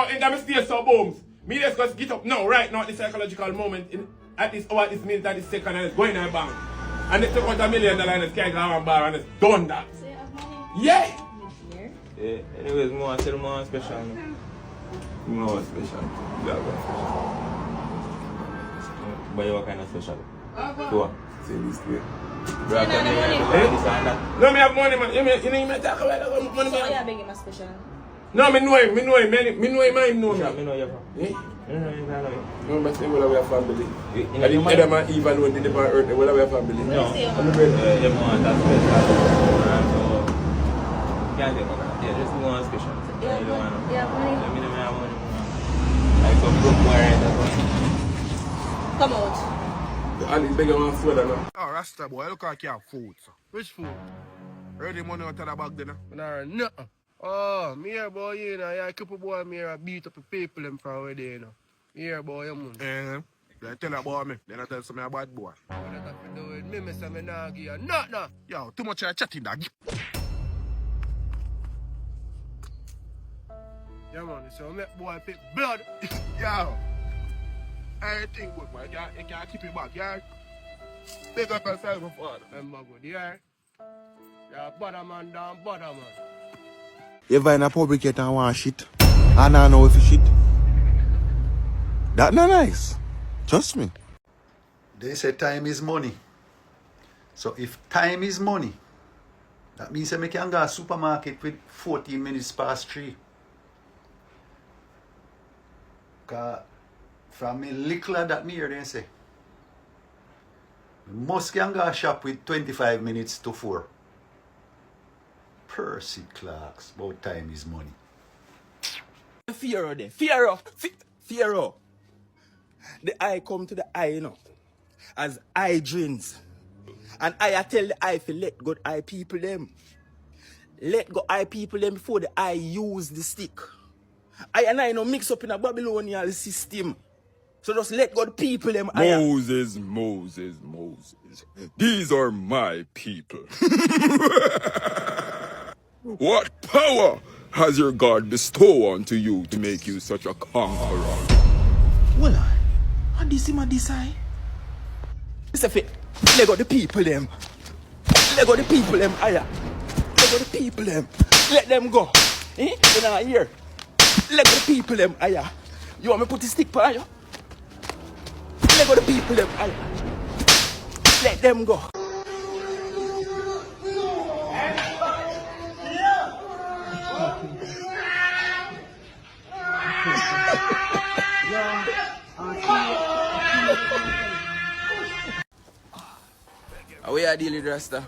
in the mistake so booms. Me just go get up now, right now, at the psychological moment, at this hour, at this minute, at this second, and it's going in the bank. And they took out $1 million and it's can't go on bar and it's done that. So you have money? Yeah! Yeah, anyways, more still more special. More special. Yeah, more special. But you what kind of special? What? Say this way. You have money? No, me have money, man. You may talk about money. So you beg him a special? No, me know him, me know him, me know him, me know me. Me know you from. No, but say we have family. And the Adam and Eve alone did never hurt, we have family. No, you want that special. Can't take over. Yeah, just more special. You have money? You have money? I mean, I have money. Like some broke wire. Come out. Ali bigger one sweater now. Oh, Rasta boy, look like you have food, sir. Which food? Ready money out of the bag then? Nah, nothing. Oh, me here boy, you know, yeah, Cripple boy, me here beat up the people them from where they, you know. Here boy, you man. They tell about me, then I tell some bad boy. What that have to do with me, Mr. Me nah give you nothing. Yo, too much chatting dog. Yeah man, so make boy pick blood. Yo. Everything good, man. You can't keep it back, yeah? Pick up yourself, my father. Remember good, yeah? Yeah, bother man down, bother man. If I in a public yet and want shit, and I know if you shit. That not nice. Trust me. They say time is money. So if time is money, that means I can go to the supermarket with 14 minutes past 3. Because from me little that me hear they say, must can go shop with 25 minutes to 4. Percy Clarks, about time is money. Pharaoh there. Pharaoh. The eye come to the eye, you know, as eye dreams. And I tell the eye to let go the eye people them. Let go eye people them before the eye use the stick. I know mix up in a Babylonian system. So just let go the people them. Moses. These are my people. What power has your God bestowed unto you to make you such a conqueror? Well, how this him a decide? It's a fit. Let go the people them. Let go the people them. Aya. Let go the people them. Let them go. You know here. Let go the people them. Aya. You want me put the stick for you? Let go the people them. Aya. Let them go. We are dealing with Rasta.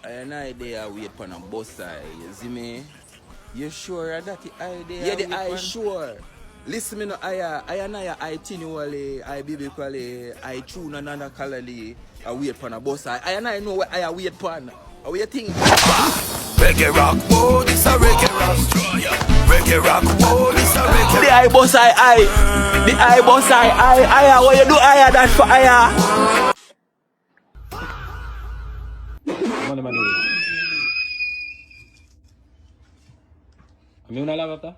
And I there wait for a bus side. You see me? You sure that the idea? Yeah, the eye sure. Listen me no I continually, I biblically, I tune another colorly, I wait for a bus side. I know what I wait for. How you think? Reggae rock, oh, this a reggae rock. Reggae rock, oh, this a reggae rock. The eye boss I. The eye boss I. What you do I that for I? Money. Ami una lava ta?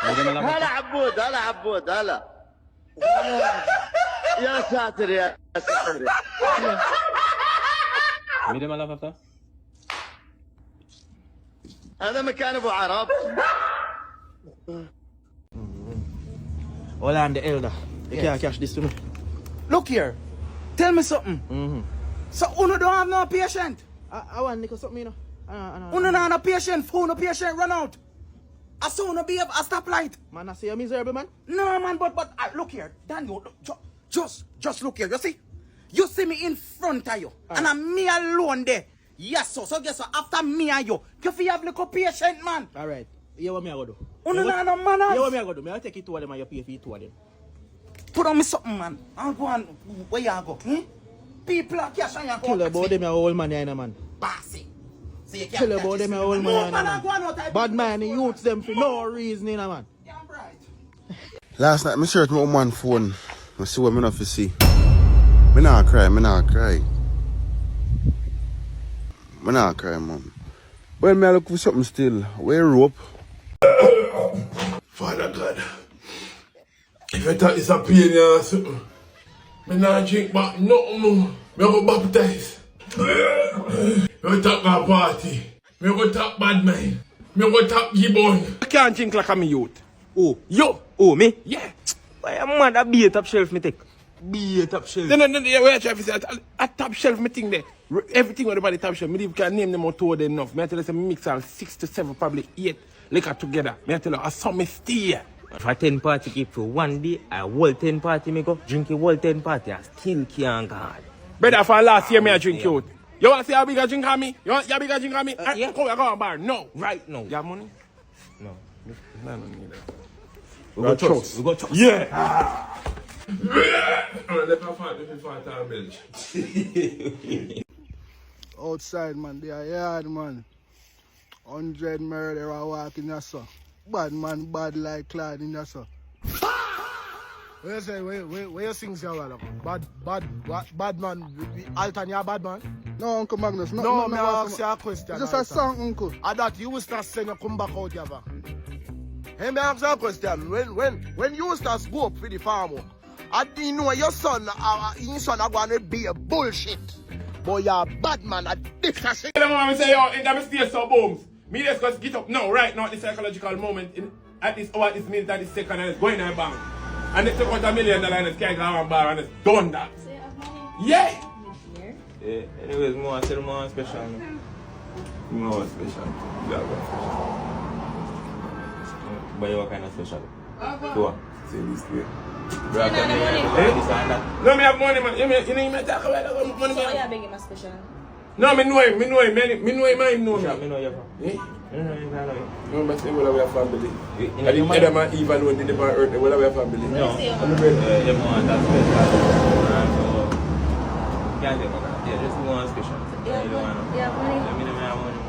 هلا عبود هلا يا ساتر يا ساتر Mire ما lava ta? هذا مكان ابو عرب. Hold on, the elder. You can't catch this to me. Look here. Tell me something. So, Uno don't have no patient? I want to something, you know. Uno don't have no patient. Uno patient run out. I saw Uno be a stoplight. Man, I see a miserable man. No, man, but look here. Daniel, just look here. You see? You see me in front of you. And I'm me alone there. Yes, so guess what? After me and you have little patient, man. All right. You want me to do? Uno don't have no manners. You want me to do? I'll take it to them and you pay for it to them. Put on me something, man. I'll go on. Where you go? People are cash on your account. Tell about them, your old man, man. Bossy. Tell about them, your old man, man. Bad man, he youths them for no reason, man. Last night, I searched my woman's phone. I see what I have to see. I not cry, man. I Well, me I look for something still. Where rope? Father God, if you thought it's a pain or something, me not drink back nothing more. Me go baptize. Me talk a party. Me go talk bad mind. Me go talk gibbon. I can't drink like I'm a youth. Oh, Yo! oh, me? Yeah! Why am mad a be a top shelf me take? Be a top shelf. No, where I try to say, at top shelf, me think there. Everything on the top shelf, me can name them out two enough. Me I tell you, say, me mix all 6 to 7, probably 8 liquor together. Me I tell you, I saw me steer. If a 10 party keep for one day, I whole 10 party me go, drink a whole 10 party, I still can't God. Brother, for last year, me I drink out. You want to see how big a drink on me? You want a big a drink on me? Yeah. Come, I go on bar. No. Right now. You have money? No. No, need that. We go trust. We go trust. Yeah. Let me find Belge. Outside, man, they are yard, man. 100 murderer walking there, so. Bad man, bad like Claude in there, so. Where you say, where you sing, Bad man, Alton, you a bad man? No, Uncle Magnus. No, me ask you a question. It's just a song, Uncle. I thought you was to send you come back out here. Hey, me ask you a question. When you start go up with the farm work, I didn't know your son are going to be a bullshit. Boy, you're a bad man. This shit. Tell them what I say, yo, in that stay so booms. Me just go get up now, right now, at the psychological moment, at this hour, this minute, at this second, and it's going to bank. And they took out $1 million and it's can't go on bar and it's done that. So you have money? Yeah! Yeah, anyways, more still more special. More special. Yeah, more special. But what kind of special? Go on. Say this way. Bro, You know the money? No, me have money, man. You know, talk about money, So man. you beg him a special? No, me know him, me know him, man. Me know him, man, know me. Me know you. Eh? No. No, but say, well, we have family. You I think Adam and Eve alone did never hurt them. Well, we have family. No. Let's see your You want that special. Can't take okay. Yeah, just more special. You have money? You have money? I mean, I have money.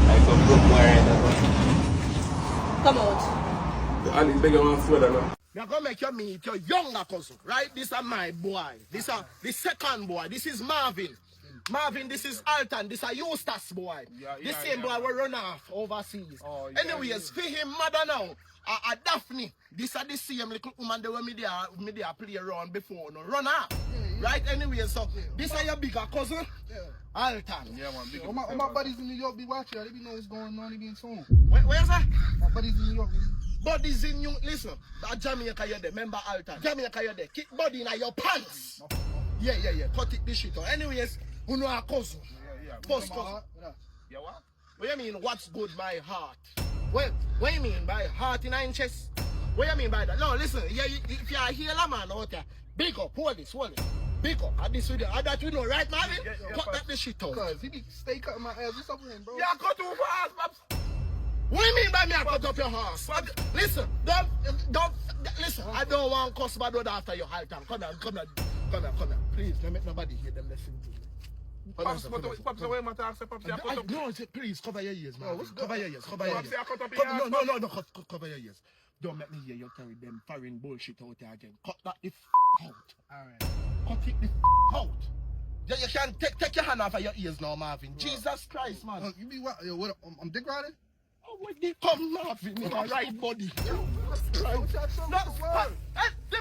Like some broke wire and that's Come out. Ali's begging one sweater now. You're going to make you meet your younger cousin, right? This is my boy. This is the second boy. This is Marvin. Marvin, this is Alton. This is Eustace boy. This same boy will run off overseas. Anyways, for him mother now, Daphne, this is the same little woman that me there play around before. No, run off. Right? Anyways, so this is your bigger cousin, Alton. Yeah, man. Big my buddies in New York be watching. They be know what's going on. They be in tune. Where's that? My buddies in New York. Buddies in you. Listen, that Jamaica you're there. Remember Alton. Jamaica you're there. Keep body in your pants. Yeah. Cut it this shit out. Anyways, who know our cousin? Yeah. First cousin. Yeah, what? What you mean, what's good, my heart? What you mean by heart in our chest? What you mean by that? No, listen, if you are here, man, out there, big up, hold it. Big up, at this video. I that you know, right, Marvin? Cut that shit out. Cause he be stay cutting my ass. What's up with him, bro? Yeah, cut too fast, pops. What you mean by me I cut up your horse? Listen, don't, listen, I don't want to cuss my brother after your high time. Come here. Please, don't make nobody hear them listen to me. Pops, away, my tax, Pops, no, please, cover your ears, man. Cover your ears. Cover your ears. Don't make me hear you carry them foreign bullshit out there again. Cut that the out. Alright. Cut it the out. Yeah, you can take your hand off of your ears now, Marvin. Bro. Jesus Christ, man. You be what? I'm dick riding? Oh, when they come, Marvin, in a right body. The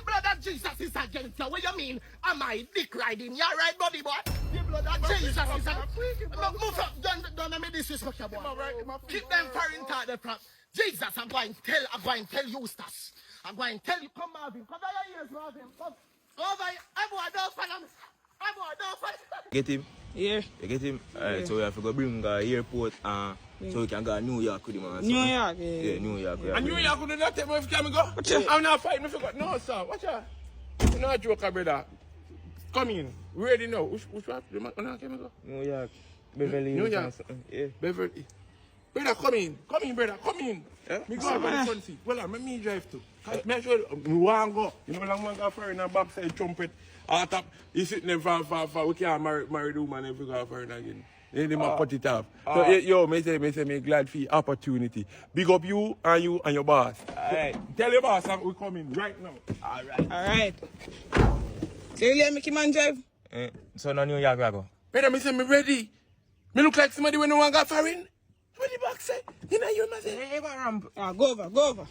blood of Jesus is against you. What you mean? Am I dick riding your right body, boy? The blood of Jesus is against you. Move up. Don't let me disrespect you, boy. Keep them foreign to the front. Jesus, I'm going to tell Eustace. I'm going to tell you, come, Marvin. Cover your ears, Marvin. Come. Over here. Everyone, don't follow me. Get him? Yeah. You get him? Alright, so we have to go bring him to the airport so we can go to New York with him. New York, yeah. New York. And New York would not tell me if you can go. I'm not fighting if you got. No, sir. Watch out. You're not a joker, brother. Come in. We ready now. Which one? You want to go? New York. Beverly. New York. Yeah. Beverly. Brother, come in, brother, come in. Yeah? Me go on the front seat. Well, let me drive too. Make sure me want to go. You know, long man go for in a backside trumpet. Top, he's sitting there for we can't marry the woman if we go for again. Then they might cut it off. So, yo, me say glad for the opportunity. Big up you and your boss. Alright. Tell your boss we coming right now. Alright. So you let me keep on drive? So now New York we go. Brother, me say me ready. Me look like somebody when no one got foreign. What the box say? You know you must say. Hey, go over.